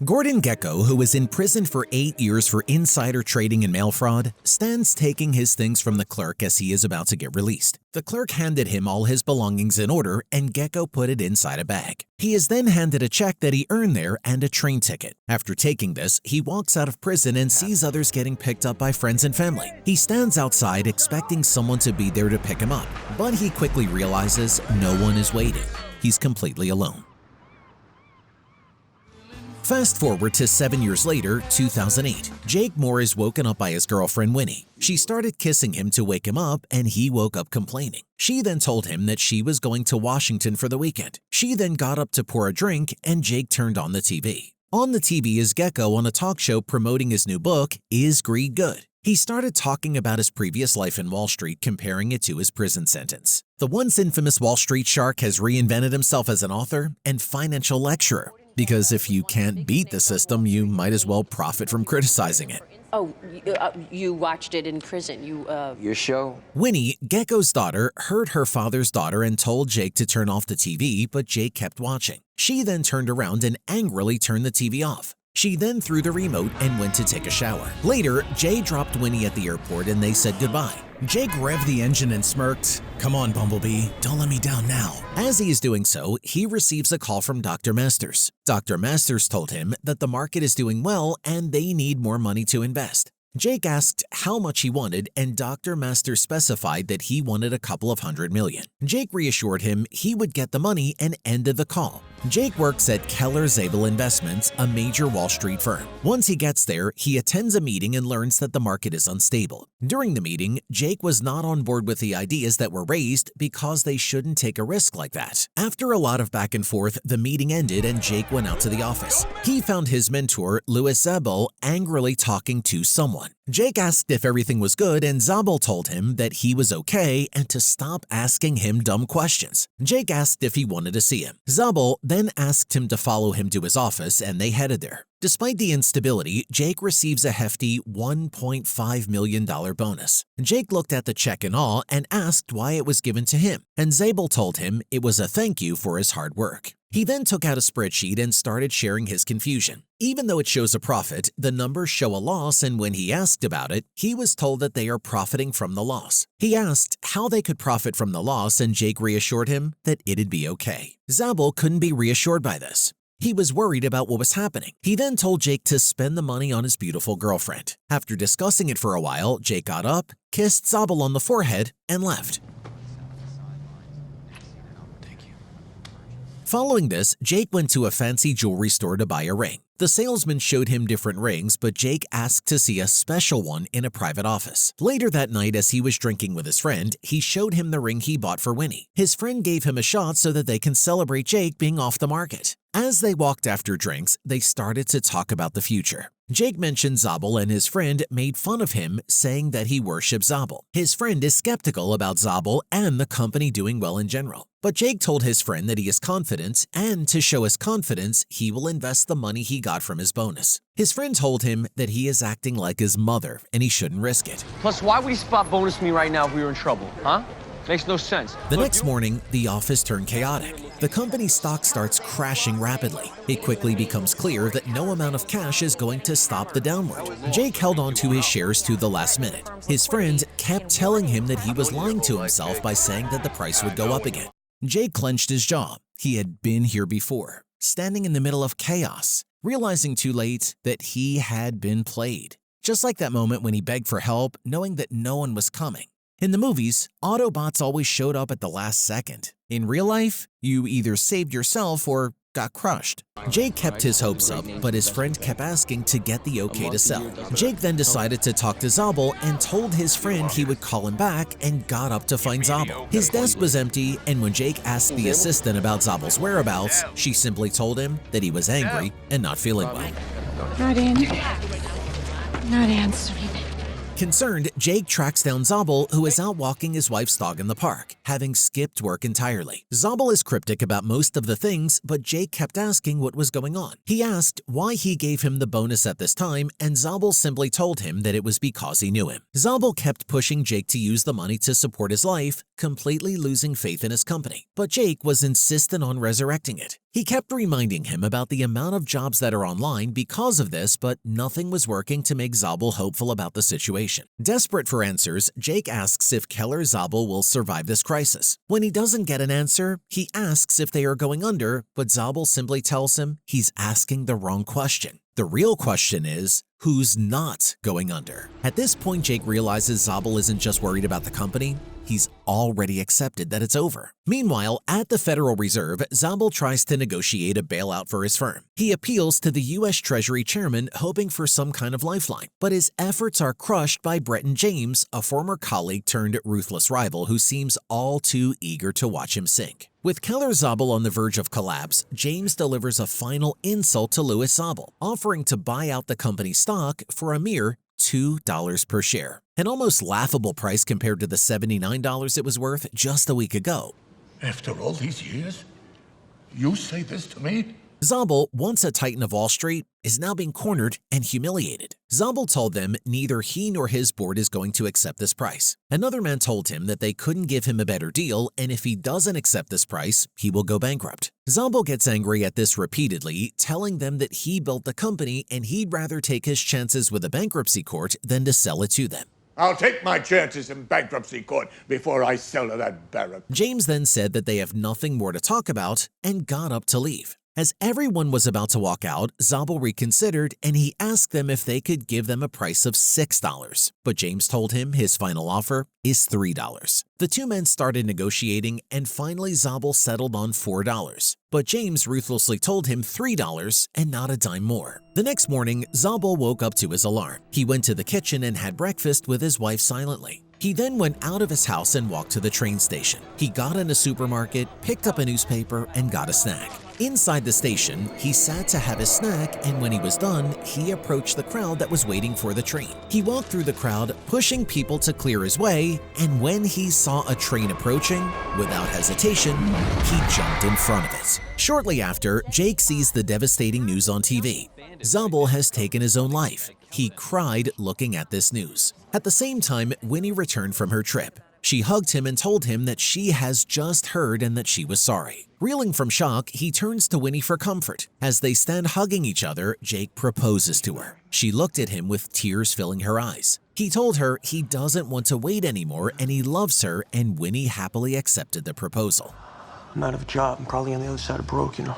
Gordon Gekko, who was in prison for 8 years for insider trading and mail fraud, stands taking his things from the clerk as he is about to get released. The clerk handed him all his belongings in order, and Gekko put it inside a bag. He is then handed a check that he earned there and a train ticket. After taking this, he walks out of prison and sees others getting picked up by friends and family. He stands outside expecting someone to be there to pick him up, but he quickly realizes no one is waiting. He's completely alone. Fast forward to 7 years later, 2008. Jake Moore is woken up by his girlfriend Winnie. She started kissing him to wake him up, and he woke up complaining. She then told him that she was going to Washington for the weekend. She then got up to pour a drink, and Jake turned on the TV. On the TV is Gekko on a talk show promoting his new book, Is Greed Good? He started talking about his previous life in Wall Street, comparing it to his prison sentence. The once infamous Wall Street shark has reinvented himself as an author and financial lecturer. Because if you can't beat the system, you might as well profit from criticizing it. Oh, you watched it in prison. Your show? Winnie, Gekko's daughter, heard her father's daughter and told Jake to turn off the TV, but Jake kept watching. She then turned around and angrily turned the TV off. She then threw the remote and went to take a shower. Later, Jay dropped Winnie at the airport and they said goodbye. Jake revved the engine and smirked, "Come on, Bumblebee, don't let me down now." As he is doing so, he receives a call from Dr. Masters. Dr. Masters told him that the market is doing well and they need more money to invest. Jake asked how much he wanted, and Dr. Masters specified that he wanted a couple of $100 million. Jake reassured him he would get the money and ended the call. Jake works at Keller Zabel Investments, a major Wall Street firm. Once he gets there, he attends a meeting and learns that the market is unstable. During the meeting, Jake was not on board with the ideas that were raised because they shouldn't take a risk like that. After a lot of back and forth, the meeting ended and Jake went out to the office. He found his mentor, Louis Zabel, angrily talking to someone. Jake asked if everything was good, and Zabel told him that he was okay and to stop asking him dumb questions. Jake asked if he wanted to see him. Zabel then asked him to follow him to his office, and they headed there. Despite the instability, Jake receives a hefty $1.5 million bonus. Jake looked at the check in awe and asked why it was given to him, and Zabel told him it was a thank you for his hard work. He then took out a spreadsheet and started sharing his confusion. Even though it shows a profit, the numbers show a loss, and when he asked about it, he was told that they are profiting from the loss. He asked how they could profit from the loss, and Jake reassured him that it'd be okay. Zabel couldn't be reassured by this. He was worried about what was happening. He then told Jake to spend the money on his beautiful girlfriend. After discussing it for a while, Jake got up, kissed Zabel on the forehead, and left. Following this, Jake went to a fancy jewelry store to buy a ring. The salesman showed him different rings, but Jake asked to see a special one in a private office. Later that night, as he was drinking with his friend, he showed him the ring he bought for Winnie. His friend gave him a shot so that they can celebrate Jake being off the market. As they walked after drinks, they started to talk about the future. Jake mentioned Zabel, and his friend made fun of him, saying that he worships Zabel. His friend is skeptical about Zabel and the company doing well in general. But Jake told his friend that he is confident, and to show his confidence, he will invest the money he got from his bonus. His friend told him that he is acting like his mother and he shouldn't risk it. Plus, why would he spot bonus me right now if we were in trouble, huh? Makes no sense. The next morning, the office turned chaotic. The company's stock starts crashing rapidly. It quickly becomes clear that no amount of cash is going to stop the downward. Jake held on to his shares to the last minute. His friend kept telling him that he was lying to himself by saying that the price would go up again. Jake clenched his jaw. He had been here before, standing in the middle of chaos, realizing too late that he had been played. Just like that moment when he begged for help, knowing that no one was coming. In the movies, Autobots always showed up at the last second. In real life, you either saved yourself or got crushed. Jake kept his hopes up, but his friend kept asking to get the okay to sell. Jake then decided to talk to Zabel and told his friend he would call him back, and got up to find Zabel. His desk was empty, and when Jake asked the assistant about Zabel's whereabouts, she simply told him that he was angry and not feeling well. Not in. Not answering. Concerned, Jake tracks down Zabel, who is out walking his wife's dog in the park. having skipped work entirely. Zabel is cryptic about most of the things, but Jake kept asking what was going on. He asked why he gave him the bonus at this time, and Zabel simply told him that it was because he knew him. Zabel kept pushing Jake to use the money to support his life, completely losing faith in his company. But Jake was insistent on resurrecting it. He kept reminding him about the amount of jobs that are online because of this, but nothing was working to make Zabel hopeful about the situation. Desperate for answers, Jake asks if Keller Zabel will survive this crisis. When he doesn't get an answer, he asks if they are going under, but Zabel simply tells him he's asking the wrong question. The real question is, who's not going under? At this point, Jake realizes Zabel isn't just worried about the company, he's already accepted that it's over. Meanwhile, at the Federal Reserve, Zabel tries to negotiate a bailout for his firm. He appeals to the U.S. Treasury chairman hoping for some kind of lifeline, but his efforts are crushed by Bretton James, a former colleague turned ruthless rival who seems all too eager to watch him sink. With Keller Zabel on the verge of collapse, James delivers a final insult to Louis Zabel, offering to buy out the company's stock for a mere $2 per share, an almost laughable price compared to the $79 it was worth just a week ago. After all these years, you say this to me? Zabel, once a titan of Wall Street, is now being cornered and humiliated. Zabel told them neither he nor his board is going to accept this price. Another man told him that they couldn't give him a better deal, and if he doesn't accept this price, he will go bankrupt. Zabel gets angry at this repeatedly, telling them that he built the company and he'd rather take his chances with a bankruptcy court than to sell it to them. I'll take my chances in bankruptcy court before I sell to that baron. James then said that they have nothing more to talk about and got up to leave. As everyone was about to walk out, Zabel reconsidered and he asked them if they could give them a price of $6. But James told him his final offer is $3. The two men started negotiating and finally Zabel settled on $4. But James ruthlessly told him $3 and not a dime more. The next morning, Zabel woke up to his alarm. He went to the kitchen and had breakfast with his wife silently. He then went out of his house and walked to the train station. He got in a supermarket, picked up a newspaper, and got a snack. Inside the station, he sat to have his snack, and when he was done, he approached the crowd that was waiting for the train. He walked through the crowd, pushing people to clear his way, and when he saw a train approaching, without hesitation, he jumped in front of it. Shortly after, Jake sees the devastating news on TV. Zabel has taken his own life. He cried looking at this news. At the same time, Winnie returned from her trip. She hugged him and told him that she has just heard and that she was sorry. Reeling from shock, he turns to Winnie for comfort. As they stand hugging each other, Jake proposes to her. She looked at him with tears filling her eyes. He told her he doesn't want to wait anymore and he loves her, and Winnie happily accepted the proposal. I'm out of a job. I'm probably on the other side of broke, you know.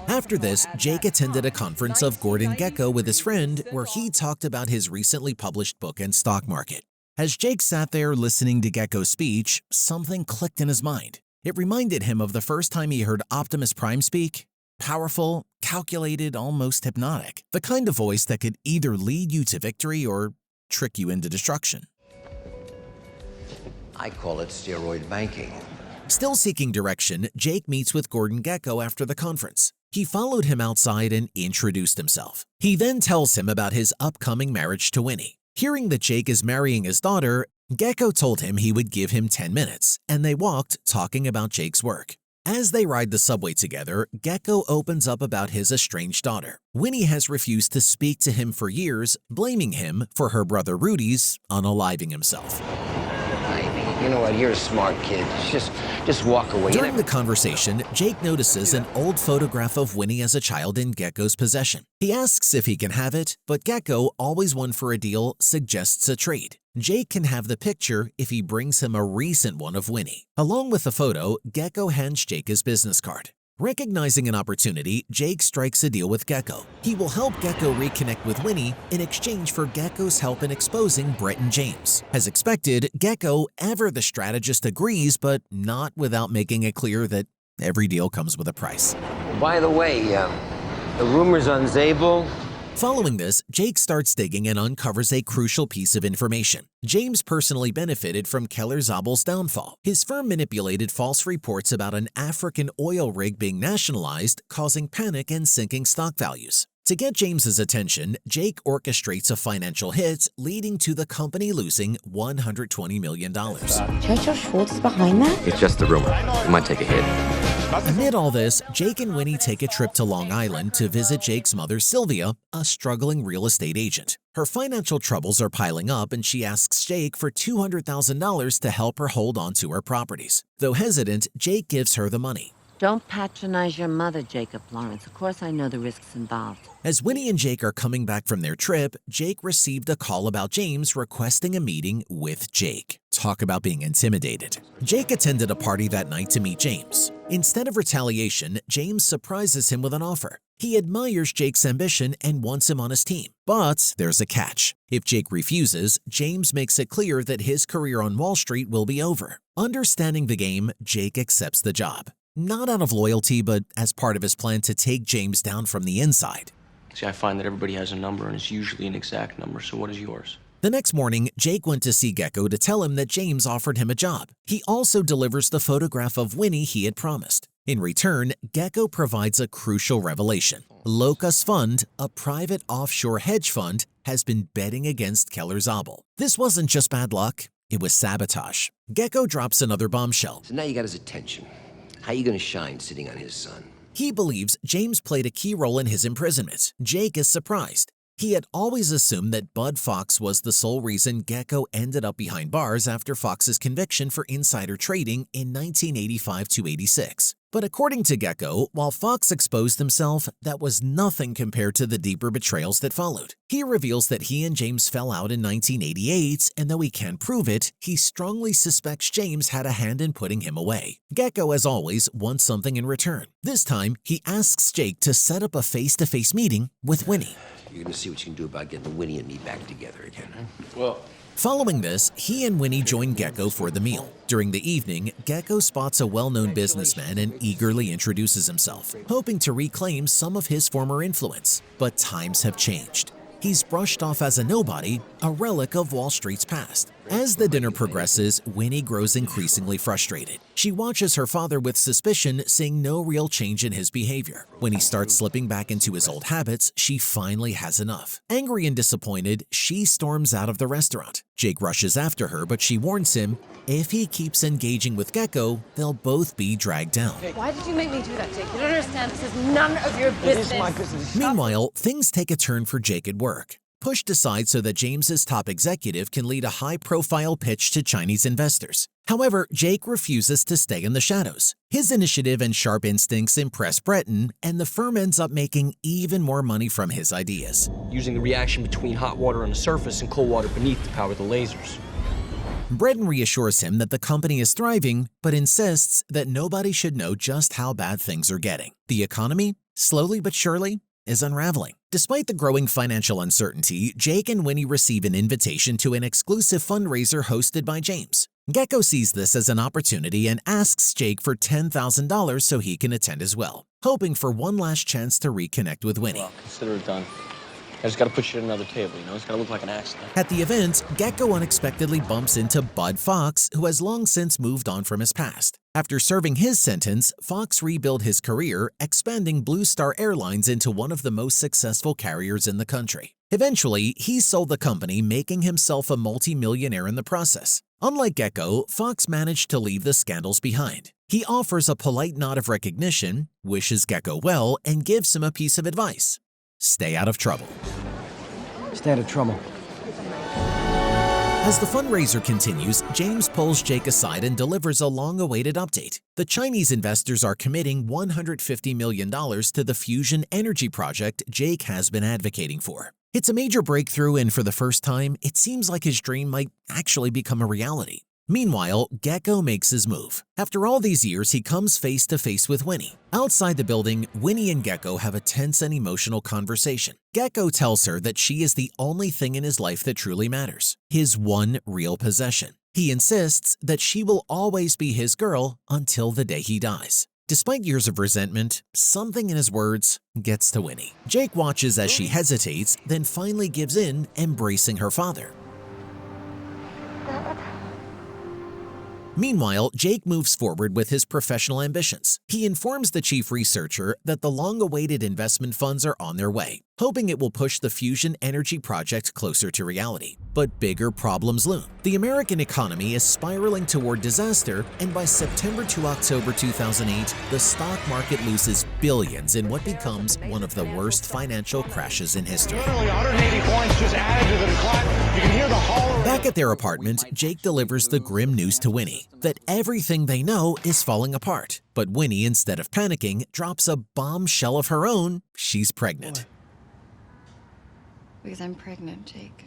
After this, Jake attended a conference of Gordon Gekko with his friend where he talked about his recently published book and stock market. As Jake sat there listening to Gekko's speech, something clicked in his mind. It reminded him of the first time he heard Optimus Prime speak. Powerful, calculated, almost hypnotic. The kind of voice that could either lead you to victory or trick you into destruction. I call it steroid banking. Still seeking direction, Jake meets with Gordon Gekko after the conference. He followed him outside and introduced himself. He then tells him about his upcoming marriage to Winnie. Hearing that Jake is marrying his daughter, Gekko told him he would give him 10 minutes, and they walked talking about Jake's work. As they ride the subway together, Gekko opens up about his estranged daughter. Winnie has refused to speak to him for years, blaming him for her brother Rudy's unaliving himself. You know what? You're a smart kid. Just walk away. During the conversation, Jake notices an old photograph of Winnie as a child in Gekko's possession. He asks if he can have it, but Gekko, always one for a deal, suggests a trade. Jake can have the picture if he brings him a recent one of Winnie. Along with the photo, Gekko hands Jake his business card. Recognizing an opportunity, Jake strikes a deal with Gekko. He will help Gekko reconnect with Winnie in exchange for Gekko's help in exposing Bretton James. As expected, Gekko, ever the strategist, agrees, but not without making it clear that every deal comes with a price. By the way, the rumors on Zabel. Following this, Jake starts digging and uncovers a crucial piece of information. James personally benefited from Keller Zabel's downfall. His firm manipulated false reports about an African oil rig being nationalized, causing panic and sinking stock values. To get James's attention, Jake orchestrates a financial hit, leading to the company losing $120 million. Jojo Schwartz is behind that? It's just a rumor. It might take a hit. Amid all this, Jake and Winnie take a trip to Long Island to visit Jake's mother, Sylvia, a struggling real estate agent. Her financial troubles are piling up, and she asks Jake for $200,000 to help her hold on to her properties. Though hesitant, Jake gives her the money. Don't patronize your mother, Jacob Lawrence. Of course I know the risks involved. As Winnie and Jake are coming back from their trip, Jake received a call about James requesting a meeting with Jake. Talk about being intimidated. Jake attended a party that night to meet James. Instead of retaliation, James surprises him with an offer. He admires Jake's ambition and wants him on his team. But there's a catch. If Jake refuses, James makes it clear that his career on Wall Street will be over. Understanding the game, Jake accepts the job. Not out of loyalty, but as part of his plan to take James down from the inside. See, I find that everybody has a number, and it's usually an exact number, so what is yours? The next morning, Jake went to see Gekko to tell him that James offered him a job. He also delivers the photograph of Winnie he had promised. In return, Gekko provides a crucial revelation. Locust Fund, a private offshore hedge fund, has been betting against Keller Zabel. This wasn't just bad luck, it was sabotage. Gekko drops another bombshell. So now you got his attention. How you gonna shine sitting on his son? He believes James played a key role in his imprisonment. Jake is surprised. He had always assumed that Bud Fox was the sole reason Gekko ended up behind bars after Fox's conviction for insider trading in 1985-86. But according to Gekko, while Fox exposed himself, that was nothing compared to the deeper betrayals that followed. He reveals that he and James fell out in 1988, and though he can't prove it, he strongly suspects James had a hand in putting him away. Gekko, as always, wants something in return. This time, he asks Jake to set up a face-to-face meeting with Winnie. You're gonna see what you can do about getting Winnie and me back together again, huh? Well, Following this, he and Winnie join Gekko for the meal. During the evening, Gekko spots a well-known businessman and eagerly introduces himself, hoping to reclaim some of his former influence. But times have changed. He's brushed off as a nobody, a relic of Wall Street's past. As the dinner progresses, Winnie grows increasingly frustrated. She watches her father with suspicion, seeing no real change in his behavior. When he starts slipping back into his old habits, she finally has enough. Angry and disappointed, she storms out of the restaurant. Jake rushes after her, but she warns him, if he keeps engaging with Gekko, they'll both be dragged down. Why did you make me do that, Jake? You don't understand. This is none of your business. it is my business. Meanwhile, things take a turn for Jake at work. Pushed aside so that James's top executive can lead a high-profile pitch to Chinese investors. However, Jake refuses to stay in the shadows. His initiative and sharp instincts impress Breton, and the firm ends up making even more money from his ideas. Using the reaction between hot water on the surface and cold water beneath to power the lasers. Breton reassures him that the company is thriving, but insists that nobody should know just how bad things are getting. The economy, slowly but surely, is unraveling. Despite the growing financial uncertainty, Jake and Winnie receive an invitation to an exclusive fundraiser hosted by James. Gekko sees this as an opportunity and asks Jake for $10,000 so he can attend as well, hoping for one last chance to reconnect with Winnie. Well, consider it done. I just gotta put you at another table, you know? It's gotta look like an accident. At the event, Gekko unexpectedly bumps into Bud Fox, who has long since moved on from his past. After serving his sentence, Fox rebuilt his career, expanding Blue Star Airlines into one of the most successful carriers in the country. Eventually, he sold the company, making himself a multi-millionaire in the process. Unlike Gekko, Fox managed to leave the scandals behind. He offers a polite nod of recognition, wishes Gekko well, and gives him a piece of advice. Stay out of trouble. Stay out of trouble. As the fundraiser continues, James pulls Jake aside and delivers a long-awaited update. The Chinese investors are committing $150 million to the fusion energy project Jake has been advocating for. It's a major breakthrough, and for the first time, it seems like his dream might actually become a reality. Meanwhile, Gekko makes his move. After all these years, he comes face to face with Winnie. Outside the building, Winnie and Gekko have a tense and emotional conversation. Gekko tells her that she is the only thing in his life that truly matters, his one real possession. He insists that she will always be his girl until the day he dies. Despite years of resentment, something in his words gets to Winnie. Jake watches as she hesitates, then finally gives in, embracing her father. Meanwhile, Jake moves forward with his professional ambitions. He informs the chief researcher that the long-awaited investment funds are on their way, hoping it will push the fusion energy project closer to reality. But bigger problems loom. The American economy is spiraling toward disaster, and by September to October 2008, the stock market loses billions in what becomes one of the worst financial crashes in history. Literally 180 points just added to the decline. You can hear the holler. Back at their apartment, Jake delivers the grim news to Winnie that everything they know is falling apart. But Winnie, instead of panicking, drops a bombshell of her own. She's pregnant. Because I'm pregnant, Jake.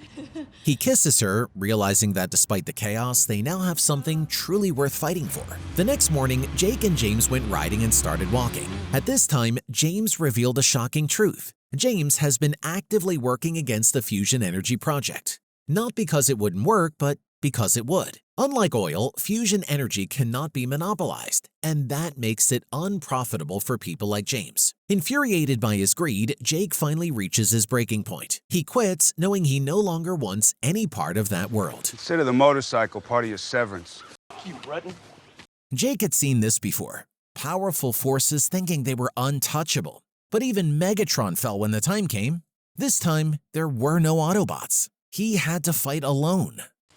He kisses her, realizing that despite the chaos, they now have something truly worth fighting for. The next morning, Jake and James went riding and started walking. At this time, James revealed a shocking truth. James has been actively working against the fusion energy project. Not because it wouldn't work, but because it would. Unlike oil, fusion energy cannot be monopolized, and that makes it unprofitable for people like James. Infuriated by his greed, Jake finally reaches his breaking point. He quits, knowing he no longer wants any part of that world. Consider the motorcycle part of your severance. You, Breton. Jake had seen this before. Powerful forces thinking they were untouchable. But even Megatron fell when the time came. This time, there were no Autobots. He had to fight alone.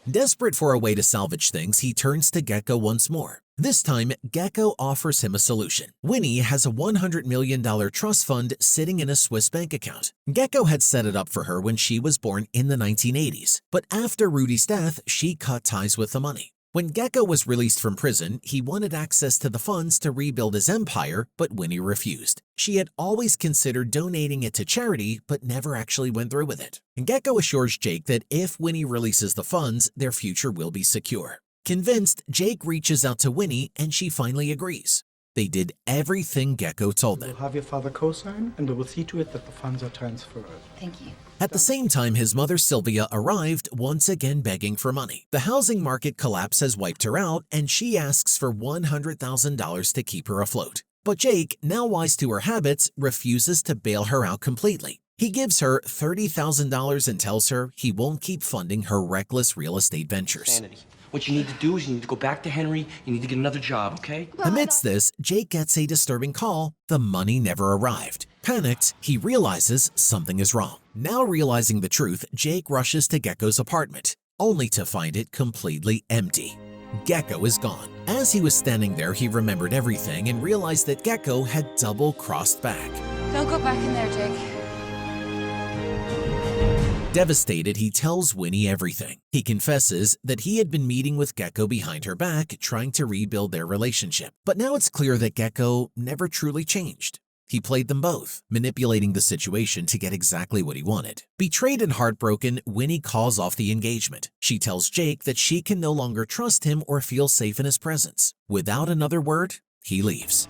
Desperate for a way to salvage things, he turns to Gekko once more. This time, Gekko offers him a solution. Winnie has a $100 million trust fund sitting in a Swiss bank account. Gekko had set it up for her when she was born in the 1980s, but after Rudy's death, she cut ties with the money. When Gekko was released from prison, he wanted access to the funds to rebuild his empire, but Winnie refused. She had always considered donating it to charity, but never actually went through with it. Gekko assures Jake that if Winnie releases the funds, their future will be secure. Convinced, Jake reaches out to Winnie, and she finally agrees. They did everything Gekko told them. We'll have your father co-sign, and we will see to it that the funds are transferred. Thank you. At the same time, his mother Sylvia arrived, once again begging for money. The housing market collapse has wiped her out, and she asks for $100,000 to keep her afloat. But Jake, now wise to her habits, refuses to bail her out completely. He gives her $30,000 and tells her he won't keep funding her reckless real estate ventures. Sanity. What you need to do is you need to go back to Henry, you need to get another job, okay? Amidst this, Jake gets a disturbing call. The money never arrived. Panicked, he realizes something is wrong. Now realizing the truth, Jake rushes to Gekko's apartment, only to find it completely empty. Gekko is gone. As he was standing there, he remembered everything and realized that Gekko had double-crossed back. Don't go back in there, Jake. Devastated, he tells Winnie everything. He confesses that he had been meeting with Gekko behind her back, trying to rebuild their relationship. But now it's clear that Gekko never truly changed. He played them both, manipulating the situation to get exactly what he wanted. Betrayed and heartbroken, Winnie calls off the engagement. She tells Jake that she can no longer trust him or feel safe in his presence. Without another word, he leaves.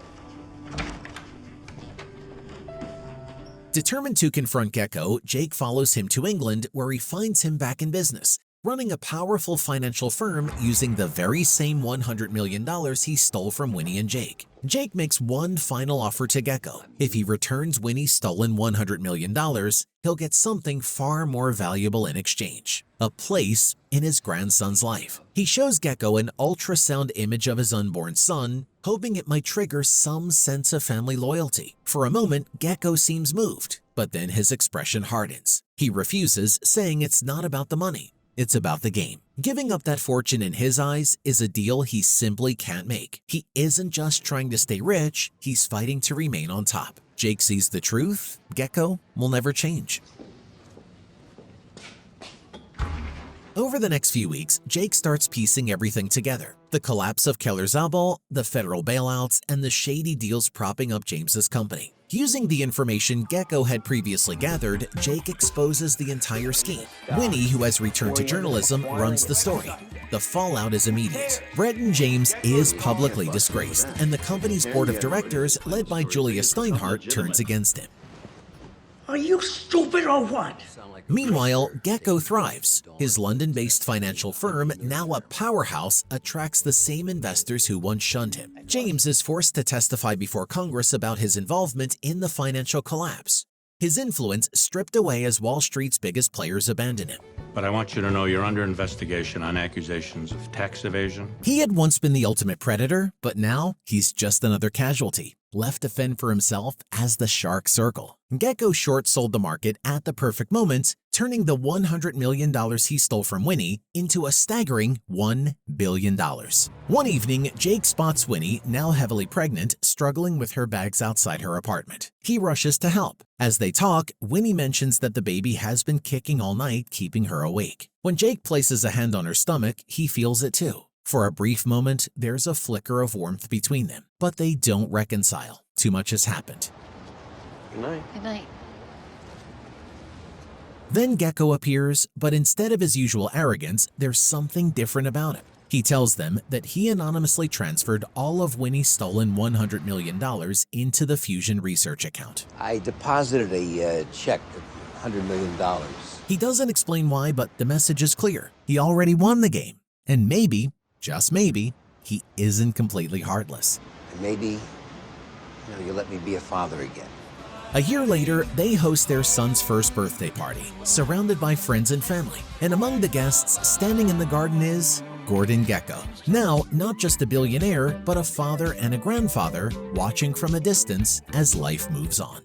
Determined to confront Gekko, Jake follows him to England, where he finds him back in business, running a powerful financial firm using the very same $100 million he stole from Winnie and Jake. Jake makes one final offer to Gekko. If he returns Winnie's stolen $100 million, he'll get something far more valuable in exchange: a place in his grandson's life. He shows Gekko an ultrasound image of his unborn son, hoping it might trigger some sense of family loyalty. For a moment, Gekko seems moved, but then his expression hardens. He refuses, saying it's not about the money. It's about the game. Giving up that fortune in his eyes is a deal he simply can't make. He isn't just trying to stay rich, he's fighting to remain on top. Jake sees the truth. Gekko will never change. Over the next few weeks, Jake starts piecing everything together. The collapse of Kellerzabal, the federal bailouts, and the shady deals propping up James's company. Using the information Gekko had previously gathered, Jake exposes the entire scheme. Winnie, who has returned to journalism, runs the story. The fallout is immediate. Breton James is publicly disgraced, and the company's board of directors, led by Julia Steinhardt, turns against him. Are you stupid or what? Meanwhile, Gekko thrives. His London-based financial firm, now a powerhouse, attracts the same investors who once shunned him. James is forced to testify before Congress about his involvement in the financial collapse. His influence stripped away as Wall Street's biggest players abandon him. but I want you to know you're under investigation on accusations of tax evasion. He had once been the ultimate predator, but now he's just another casualty, left to fend for himself as the shark circle. Gekko short-sold the market at the perfect moment, turning the $100 million he stole from Winnie into a staggering $1 billion. One evening, Jake spots Winnie, now heavily pregnant, struggling with her bags outside her apartment. He rushes to help. As they talk, Winnie mentions that the baby has been kicking all night, keeping her awake. When Jake places a hand on her stomach, he feels it too. For a brief moment, there's a flicker of warmth between them, but they don't reconcile. Too much has happened. Good night. Good night. Then Gekko appears, but instead of his usual arrogance, there's something different about him. He tells them that he anonymously transferred all of Winnie's stolen $100 million into the Fusion research account. I deposited a check of $100 million. He doesn't explain why, but the message is clear. He already won the game. And maybe, just maybe, he isn't completely heartless. And maybe, you let me be a father again. A year later, they host their son's first birthday party, surrounded by friends and family. And among the guests standing in the garden is Gordon Gekko. Now, not just a billionaire, but a father and a grandfather watching from a distance as life moves on.